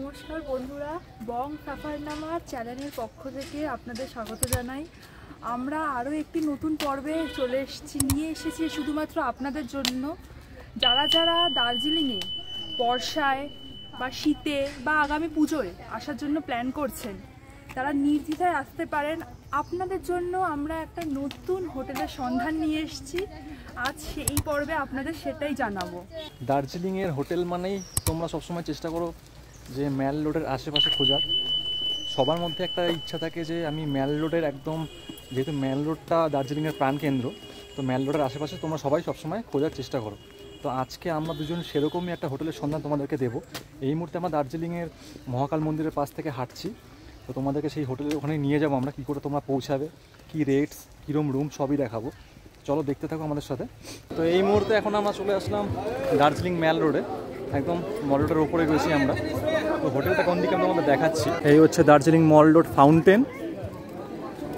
নমস্কার বন্ধুরা, বং সাফারনামা চ্যানেলের পক্ষ থেকে আপনাদের স্বাগত জানাই। আমরা আরও একটি নতুন পর্বে নিয়ে এসেছি শুধুমাত্র আপনাদের জন্য। যারা যারা দার্জিলিংয়ে বর্ষায় বা শীতে বা আগামী পুজোয় আসার জন্য প্ল্যান করছেন, তারা নির্দ্বিধায় আসতে পারেন। আপনাদের জন্য আমরা একটা নতুন হোটেলের সন্ধান নিয়ে এসেছি। আজ এই পর্বে আপনাদের সেটাই জানাবো। দার্জিলিংয়ের হোটেল মানেই তোমরা সবসময় চেষ্টা করো যে ম্যাল রোডের আশেপাশে খোঁজার। সবার মধ্যে একটা ইচ্ছা থাকে যে আমি ম্যাল রোডের একদম, যেহেতু ম্যাল রোডটা দার্জিলিংয়ের প্রাণকেন্দ্র, তো ম্যাল রোডের আশেপাশে তোমরা সবাই সবসময় খোঁজার চেষ্টা করো। তো আজকে আমরা দুজন সেরকমই একটা হোটেলের সন্ধান তোমাদেরকে দেবো। এই মুহূর্তে আমরা দার্জিলিংয়ের মহাকাল মন্দিরের পাশ থেকে হাঁটছি। তো তোমাদেরকে সেই হোটেলের ওখানে নিয়ে যাবো আমরা, কী করে তোমরা পৌঁছাবে, কী রেটস, কীরকম রুম, সবই দেখাবো। চলো দেখতে থাকো আমাদের সাথে। তো এই মুহূর্তে এখন আমরা চলে আসলাম দার্জিলিং ম্যাল রোডে, একদম মল রোডের ওপরে রয়েছি আমরা। তো হোটেলটা কোন দিকে আমরা তোমাদের দেখাচ্ছি। এই হচ্ছে দার্জিলিং মল রোড ফাউন্টেন,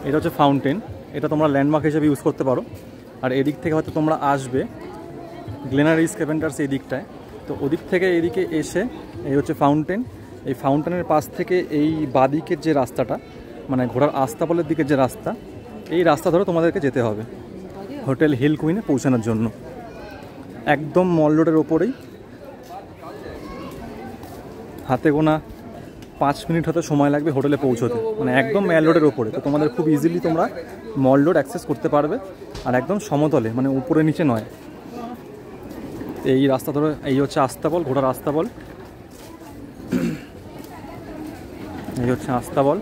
এটা হচ্ছে ফাউন্টেন, এটা তোমরা ল্যান্ডমার্ক হিসেবে ইউজ করতে পারো। আর এদিক থেকে হয়তো তোমরা আসবে গ্লেনারি স্ক্যাভেন্ডার্স এই দিকটায়, তো ওদিক থেকে এদিকে এসে এই হচ্ছে ফাউন্টেন। এই ফাউন্টেনের পাশ থেকে এই বাদিকের যে রাস্তাটা, মানে ঘোড়ার আস্তাবলের দিকের যে রাস্তা, এই রাস্তা ধরে তোমাদেরকে যেতে হবে হোটেল হিল কুইনে পৌঁছানোর জন্য। একদম মল রোডের ওপরেই, হাতে গোনা 5 মিনিট হতে সময় লাগবে হোটেলে পৌঁছতে, মানে একদম ম্যাল রোডের ওপরে। তো তোমাদের খুব ইজিলি তোমরা মল রোড অ্যাক্সেস করতে পারবে, আর একদম সমতলে, মানে উপরে নিচে নয়। এই রাস্তা ধরে এই হচ্ছে আস্তাবল, ঘোড়ার আস্তাবল, এই হচ্ছে আস্তাবল।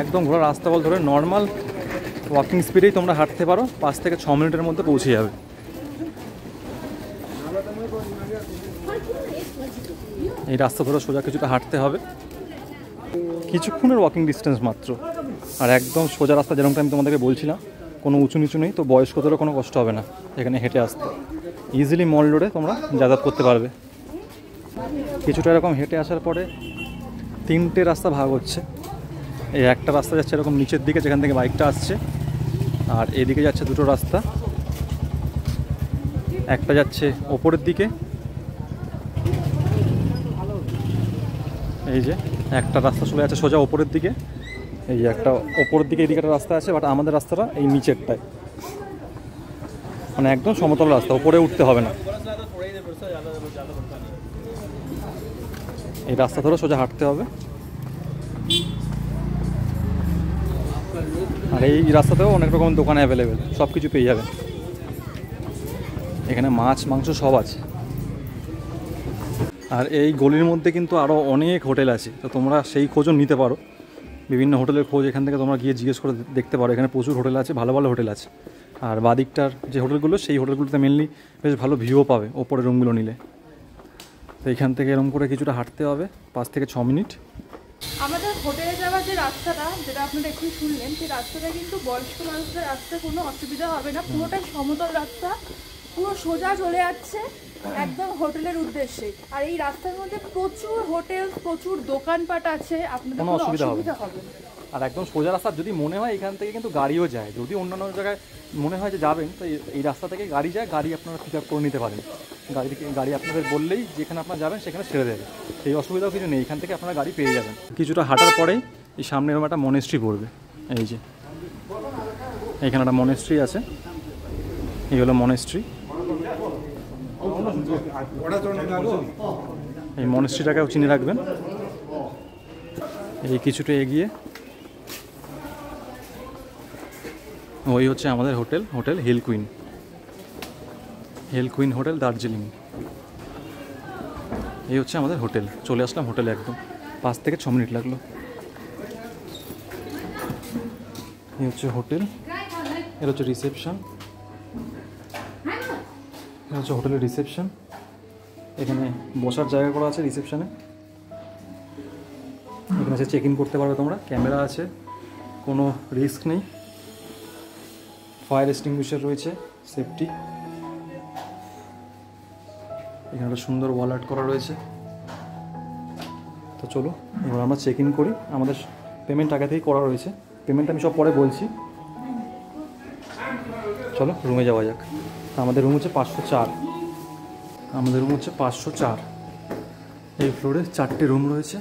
একদম ঘোড়ার আস্তাবল ধরে নর্মাল ওয়াকিং স্পিডেই তোমরা হাঁটতে পারো, 5 থেকে 6 মিনিটের মধ্যে পৌঁছে যাবে। এই রাস্তা ধরে সোজা কিছুটা হাঁটতে হবে, কিছুক্ষণের ওয়াকিং ডিস্টেন্স মাত্র। আর একদম সোজা রাস্তা, যেরকমটা আমি তোমাদেরকে বলছিলাম, কোনো উঁচু নিচু নেই, তো বয়স্কদেরও কোনো কষ্ট হবে না এখানে হেঁটে আসতে। ইজিলি মল রোডে তোমরা যাতায়াত করতে পারবে। কিছুটা এরকম হেঁটে আসার পরে 3টে রাস্তা ভাগ হচ্ছে। এই একটা রাস্তা যাচ্ছে এরকম নিচের দিকে, যেখান থেকে বাইকটা আসছে, আর এদিকে যাচ্ছে 2টো রাস্তা। একটা যাচ্ছে ওপরের দিকে, এই যে একটা রাস্তা চলে যাচ্ছে সোজা ওপরের দিকে, এই একটা ওপরের দিকে এদিকে একটা রাস্তা আছে, বাট আমাদের রাস্তাটা এই নিচেরটায়, মানে একদম সমতল রাস্তা, ওপরে উঠতে হবে না। এই রাস্তা ধরে সোজা হাঁটতে হবে। আর এই রাস্তাতেও অনেক রকম দোকান অ্যাভেলেবেল, সব কিছু পেয়ে যাবে এখানে, মাছ মাংস সব আছে। আর এই গলির মধ্যে কিন্তু আরও অনেক হোটেল আছে, তো তোমরা সেই খোঁজও নিতে পারো। বিভিন্ন হোটেলের খোঁজ এখান থেকে তোমরা গিয়ে জিজ্ঞেস করে দেখতে পারো। এখানে প্রচুর হোটেল আছে, ভালো ভালো হোটেল আছে। আর বাদিকটার যে হোটেলগুলো, সেই হোটেলগুলোতে মেনলি বেশ ভালো ভিউও পাবে ওপরের রুমগুলো নিলে। তো এখান থেকে এরকম করে কিছুটা হাঁটতে হবে, 5 থেকে 6 মিনিট। আমাদের হোটেলে যাওয়ার যে রাস্তাটা, যেটা আপনারা একটু শুনলেন, সেই রাস্তাটা কিন্তু বয়স্ক মানুষদের আসতে কোনো অসুবিধা হবে না। পুরোটাই সমতল রাস্তা, পুরো সোজা চলে যাচ্ছে একদম হোটেলের উদ্দেশ্যে। আর এই রাস্তার মধ্যে প্রচুর হোটেল, প্রচুর দোকানপাট আছে, আপনাদের কোনো অসুবিধা হবে না। আর একদম সোজা রাস্তা, যদি মনে হয় এখান থেকে কিন্তু গাড়িও যায়, যদি অন্যান্য জায়গায় মনে হয় যে যাবেন, তো এই রাস্তা থেকে গাড়ি যায়, গাড়ি আপনারা পিক আপ করে নিতে পারেন। গাড়ি আপনাদের বললেই যেখানে আপনারা যাবেন সেখানে ছেড়ে দেবে, সেই অসুবিধাও কিছু নেই, এখান থেকে আপনারা গাড়ি পেয়ে যাবেন। কিছুটা হাঁটার পরেই এই সামনে এরকম একটা মনেস্ট্রি পড়বে, এই যে এখানে একটা মনেস্ট্রি আছে, এই হলো মনেস্ট্রি। এই মনেস্ট্রিটাকেও চিনে রাখবেন। এই কিছুটা এগিয়ে ওই হচ্ছে আমাদের hotel hill queen hotel Darjeeling. এই হচ্ছে আমাদের হোটেল, চলে আসলাম হোটেলে, একদম 5 থেকে 6 মিনিট লাগলো। এই হচ্ছে হোটেল, এর হচ্ছে রিসেপশন, এটা হচ্ছে হোটেলের রিসেপশন। এখানে বসার জায়গা করা আছে রিসেপশনে, এখানে এসে চেক ইন করতে পারবে তোমরা। ক্যামেরা আছে, কোনো রিস্ক নেই। ফায়ার এক্সটিংগুইশার রয়েছে, সেফটি। এখানে একটা সুন্দর ওয়াল আর্ট করা রয়েছে। তো চলো এবার আমরা চেক ইন করি। আমাদের পেমেন্ট আগে থেকেই করা রয়েছে, পেমেন্ট আমি সব পরে বলছি। চলো রুমে যাওয়া যাক। আমাদের রুম হচ্ছে 504, আমাদের রুম হচ্ছে 504। এই ফ্লোরে 4টে রুম রয়েছে,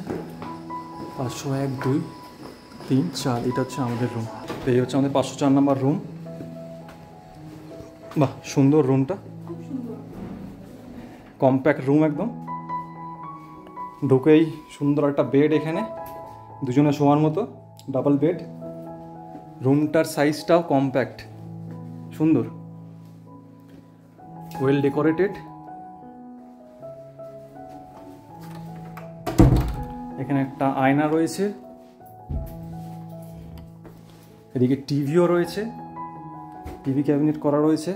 501, 2, 3, 4। এটা হচ্ছে আমাদের রুম। তো এই হচ্ছে আমাদের 504 নম্বর রুম। বাহ, সুন্দর রুমটা, কম্প্যাক্ট রুম একদম। ঢুকেই সুন্দর একটা বেড, এখানে দুজনে শোয়ার মতো ডাবল বেড। রুমটার সাইজটাও কম্প্যাক্ট, সুন্দর, ওয়েল ডেকোরেটেড। এখানে একটা আয়না রয়েছে, এদিকে টিভিও রয়েছে, টিভি ক্যাবিনেট করা রয়েছে।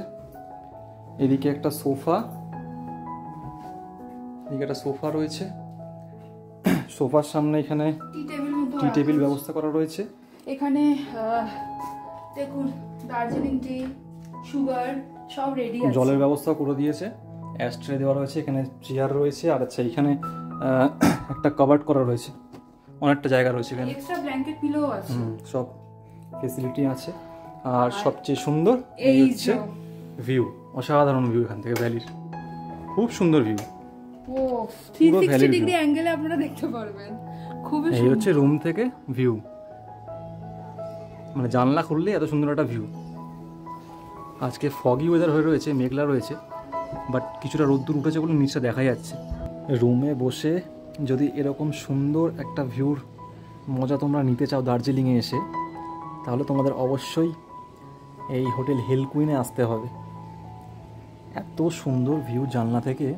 এদিকে একটা সোফা, এদিকে একটা সোফা রয়েছে। সোফার সামনে এখানে টি টেবিল ব্যবস্থা করা রয়েছে। এখানে দেখুন দার্জিলিং টি, সুগার সব রেডি আছে। জলের ব্যবস্থা করে দিয়েছে, অ্যাস্ট্রে দেওয়া রয়েছে, এখানে চেয়ার রয়েছে। আর আচ্ছা, এখানে একটা কভার্ড করা রয়েছে, অনেকটা জায়গা রয়েছে এখানে, এক্সট্রা ব্ল্যাঙ্কেট পিলো আছে, সব ফেসিলিটি আছে। আর সবচেয়ে সুন্দর এই হচ্ছে ভিউ, অসাধারণ ভিউ এখান থেকে, ভ্যালির খুব সুন্দর ভিউ। ও 360 ডিগ্রি অ্যাঙ্গেলে আপনারা দেখতে পারবেন, খুবই সুন্দর। এই হচ্ছে রুম থেকে ভিউ, মানে জানলা খুললে এত সুন্দর একটা ভিউ। আজকে ফগি ওয়েদার হয়ে রয়েছে, মেঘলা রয়েছে, বাট কিছুটা রোদ্দুর উঠেছে বলে নিচটা দেখা যাচ্ছে। রুমে বসে যদি এরকম সুন্দর একটা ভিউর মজা তোমরা নিতে চাও দার্জিলিংয়ে এসে, তাহলে তোমাদের অবশ্যই এই হোটেল হিল কুইনে আসতে হবে। এত সুন্দর ভিউ জানলা থেকে,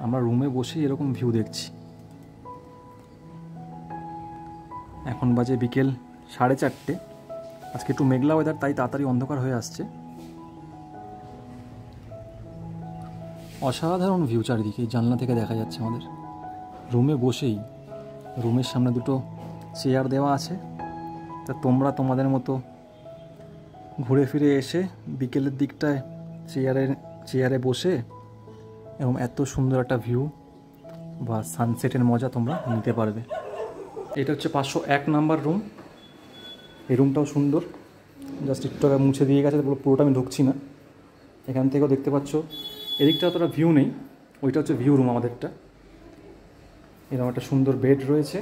আমরা রুমে বসে এরকম ভিউ দেখছি। এখন বাজে বিকেল 4:30। আজকে একটু মেঘলা ওয়েদার, তাই তাড়াতাড়ি অন্ধকার হয়ে আসছে। অসাধারণ ভিউ চারিদিকে, জানলা থেকে দেখা যাচ্ছে আমাদের। রুমে বসেই, রুমের সামনে দুটো চেয়ার দেওয়া আছে, তা তোমরা তোমাদের মতো ঘুরে ফিরে এসে বিকেলের দিকটায় চেয়ারে বসে এবং এত সুন্দর একটা ভিউ বা সানসেটের মজা তোমরা নিতে পারবে। এটা হচ্ছে 501 নাম্বার রুম। এই রুমটাও সুন্দর, জাস্ট একটু আগে মুছে দিয়ে গেছে, পুরোটা আমি ঢুকছি না। এখান থেকেও দেখতে পাচ্ছ, এদিকটা অতটা ভিউ নেই, ওইটা হচ্ছে ভিউ রুম আমাদেরটা। এরকম একটা সুন্দর বেড রয়েছে,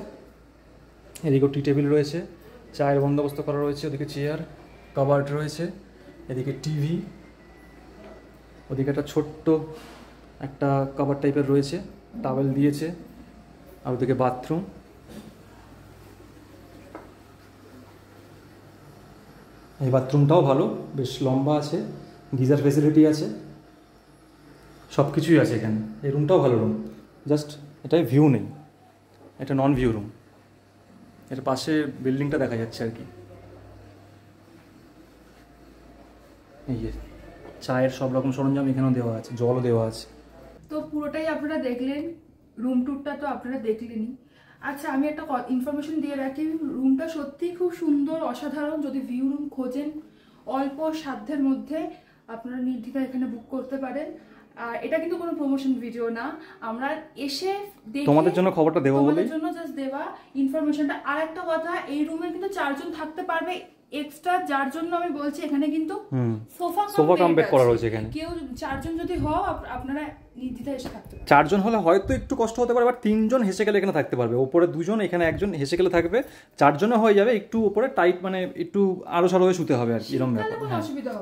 এদিকেও টি টেবিল রয়েছে, চায়ের বন্দোবস্ত করা রয়েছে, ওদিকে চেয়ার, কাবার্ড রয়েছে, এদিকে টিভি, ওদিকে একটা ছোট্ট একটা কাবার্ড টাইপের রয়েছে, টাওয়েল দিয়েছে, আর ওদিকে বাথরুম। এই বাথরুমটাও ভালো, বেশ লম্বা আছে, গিজার ফেসিলিটি আছে, সব কিছুই আছে এখানে। এই রুমটাও ভালো রুম, জাস্ট এটাই ভিউ নেই, এটা নন ভিউ রুম। এর পাশে বিল্ডিংটা দেখা যাচ্ছে আর কি। এই যে চায়ের সব রকম সরঞ্জাম এখানেও দেওয়া আছে, জলও দেওয়া আছে। তো পুরোটাই আপনারা দেখলেন, রুম ট্যুরটা তো আপনারা দেখলেনই। আচ্ছা, আমি একটা ইনফরমেশন দিয়ে রাখি, রুমটা সত্যিই খুব সুন্দর, অসাধারণ। যদি ভিউ রুম খোঁজেন অল্প সাধ্যের মধ্যে, আপনারা নির্দ্বিধায় এখানে বুক করতে পারেন। আর এটা কিন্তু কোনো প্রমোশন ভিডিও না, আমরা এসে দেখে তোমাদের জন্য খবরটা দেবো বলে, তোমাদের জন্য জাস্ট দেওয়া ইনফরমেশনটা। আর একটা কথা, এই রুমে কিন্তু 4 জন থাকতে পারবে এক্সট্রা, যার জন্য আমি বলছি এখানে কিন্তু সোফা কাম বেড করা রয়েছে। এখানে কেউ 4 জন যদি হও, আপনারা নির্দ্বিধায় এসে থাকতে পারবেন। 4 জন হলে হয়তো একটু কষ্ট হতে পারে, বাট 3 জন হেসে গেলে এখানে থাকতে পারবে। ওপরে 2 জন, এখানে 1 জন হেসে গেলে থাকবে, 4 জনে হয়ে যাবে। একটু ওপরে টাইট, মানে একটু আরো সারো হয়ে শুতে হবে আর কি, এরকম ব্যাপার।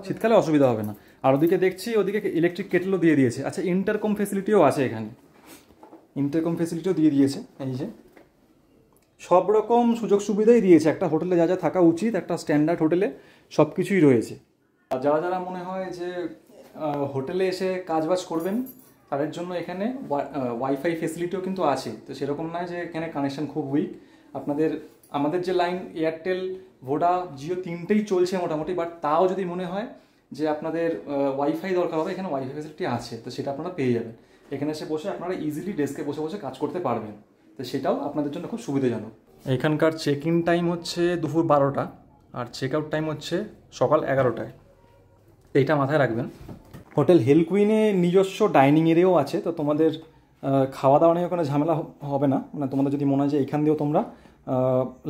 শীতকালে অসুবিধা হবে না। আর ওদিকে দেখছি, ওদিকে ইলেকট্রিক কেটলও দিয়ে দিয়েছে। আচ্ছা, ইন্টারকম ফেসিলিটিও আছে এখানে, ইন্টারকম ফেসিলিটিও দিয়ে দিয়েছে। এই যে সব রকম সুযোগ সুবিধাই দিয়েছে, একটা হোটেলে যা যা থাকা উচিত একটা স্ট্যান্ডার্ড হোটেলে সব কিছুই রয়েছে। আর যারা যারা মনে হয় যে হোটেলে এসে কাজবাজ করবেন, তাদের জন্য এখানে ওয়াইফাই ফেসিলিটিও কিন্তু আছে। তো সেরকম নয় যে এখানে কানেকশন খুব উইক। আমাদের যে লাইন এয়ারটেল, ভোডা, জিও তিনটেই চলছে মোটামুটি, বাট তাও যদি মনে হয় যে আপনাদের ওয়াইফাই দরকার হবে, এখানে ওয়াইফাই ফেসিলিটি আছে, তো সেটা আপনারা পেয়ে যাবেন। এখানে এসে বসে আপনারা ইজিলি ডেস্কে বসে বসে কাজ করতে পারবেন, তো সেটাও আপনাদের জন্য খুব সুবিধাজনক। এখানকার চেক ইন টাইম হচ্ছে দুপুর 12টা, আর চেক আউট টাইম হচ্ছে সকাল 11টায়। এইটা মাথায় রাখবেন। হোটেল হিল কুইনে নিজস্ব ডাইনিং এরিয়াও আছে, তো তোমাদের খাওয়া দাওয়া নিয়ে কোনো ঝামেলা হবে না। মানে তোমাদের যদি মনে হয় যে এখান দিয়েও তোমরা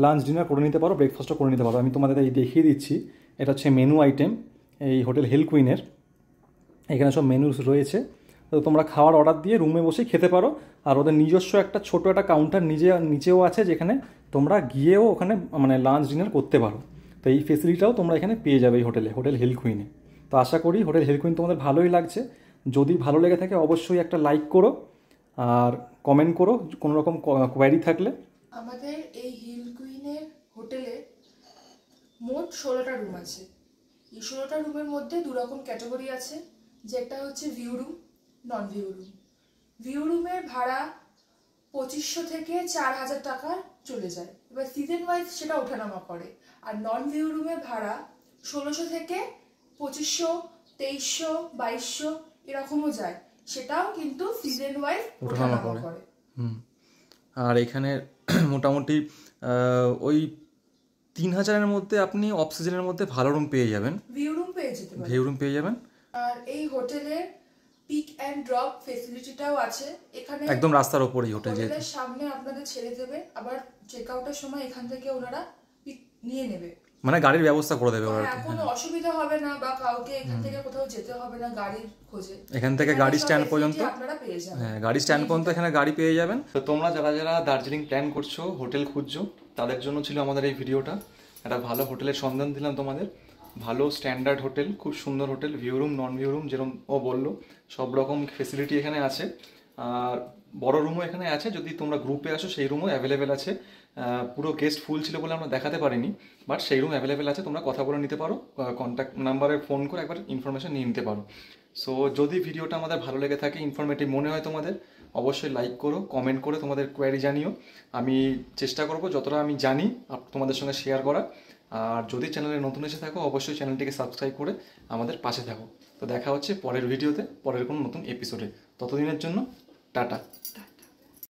লাঞ্চ ডিনার করে নিতে পারো, ব্রেকফাস্টও করে নিতে পারো। আমি তোমাদের এই দেখিয়ে দিচ্ছি, এটা হচ্ছে মেনু আইটেম এই হোটেল হিল কুইনের। এখানে সব মেনুস রয়েছে, তো তোমরা খাওয়ার অর্ডার দিয়ে রুমে বসে খেতে পারো। আর ওদের নিজস্ব একটা ছোট একটা কাউন্টার নিচেও আছে, যেখানে তোমরা গিয়েও ওখানে মানে লাঞ্চ ডিনার করতে পারো। তো এই ফেসিলিটিটাও তোমরা এখানে পেয়ে যাবে এই হোটেল হিল কুইনে। তো আশা করি হোটেল হিল কুইন তোমাদের ভালোই লাগছে। যদি ভালো লেগে থাকে অবশ্যই একটা লাইক করো আর কমেন্ট করো কোনো রকম কোয়ারি থাকলে। আমাদের এই হিল কুইনের হোটেলে মোট 16টা রুম আছে। এই 16টা রুমের মধ্যে 2 রকম ক্যাটাগরি আছে, যেটা হচ্ছে view room, non view room. View রুমের ভাড়া 2500 থেকে 4000 টাকা চলে যায়, এবার সিজন ওয়াইজ সেটা ওঠানামা করে। আর নন ভিউ রুমের ভাড়া 1600 থেকে 2500, 2300, 2200 এরকমও যায়, সেটাও কিন্তু সিজন ওয়াইজ ওঠানামা করে। আর এখানে মোটামুটি ওই 3000-এর মধ্যে আপনি অফ সিজনের মধ্যে ভালো রুম পেয়ে যাবেন, ভিউ রুম পেয়ে যেতে পারেন। আর এই হোটেলে পিক অ্যান্ড ড্রপ ফেসিলিটিটাও আছে। এখানে একদম রাস্তার উপরেই হোটেলের সামনে আপনাদের ছেড়ে দেবে, আবার চেক আউটের সময় এখান থেকে ওনারা পিক নিয়ে নেবে, মানে গাড়ির ব্যবস্থা করে দেবে ওরা। কোনো অসুবিধা হবে না বা কাউকে এখান থেকে কোথাও যেতে হবে না গাড়ির খোঁজে। এখান থেকে গাড়ি স্ট্যান্ড পর্যন্ত আপনারা পেয়ে যাবেন। হ্যাঁ, গাড়ি স্ট্যান্ড পর্যন্ত এখানে গাড়ি পেয়ে যাবেন। তো তোমরা যারা দার্জিলিং প্ল্যান করছো, হোটেল খুঁজছো, তাদের জন্য ছিল আমাদের এই ভিডিওটা। একটা ভালো হোটেলের সন্ধান দিলাম তোমাদের। ভালো স্ট্যান্ডার্ড হোটেল, খুব সুন্দর hotel, view room, non view room, যেরকম ও বললো সব রকম ফেসিলিটি এখানে আছে। আর বড় রুমও এখানে আছে, যদি তোমরা গ্রুপে আসো সেই রুমও অ্যাভেলেবেল আছে। পুরো গেস্ট ফুল ছিল বলে আমরা দেখাতে পারিনি, বাট সেই রুম অ্যাভেলেবেল আছে, তোমরা কথা বলে নিতে পারো, কন্ট্যাক্ট নাম্বারে ফোন করে একবার ইনফরমেশন নিয়ে নিতে পারো। সো যদি ভিডিওটা আমাদের ভালো লেগে থাকে, ইনফরমেটিভ মনে হয় তোমাদের, অবশ্যই লাইক করো, কমেন্ট করে তোমাদের কোয়ারি জানিও। আমি চেষ্টা করব যতটা আমি জানি তোমাদের সঙ্গে শেয়ার করা। আর যদি চ্যানেলে নতুন এসে থাকো অবশ্যই চ্যানেলটিকে সাবস্ক্রাইব করে আমাদের পাশে থাকো। তো দেখা হচ্ছে পরের ভিডিওতে, পরের কোনো নতুন এপিসোডে। ততদিনের জন্য টাটা।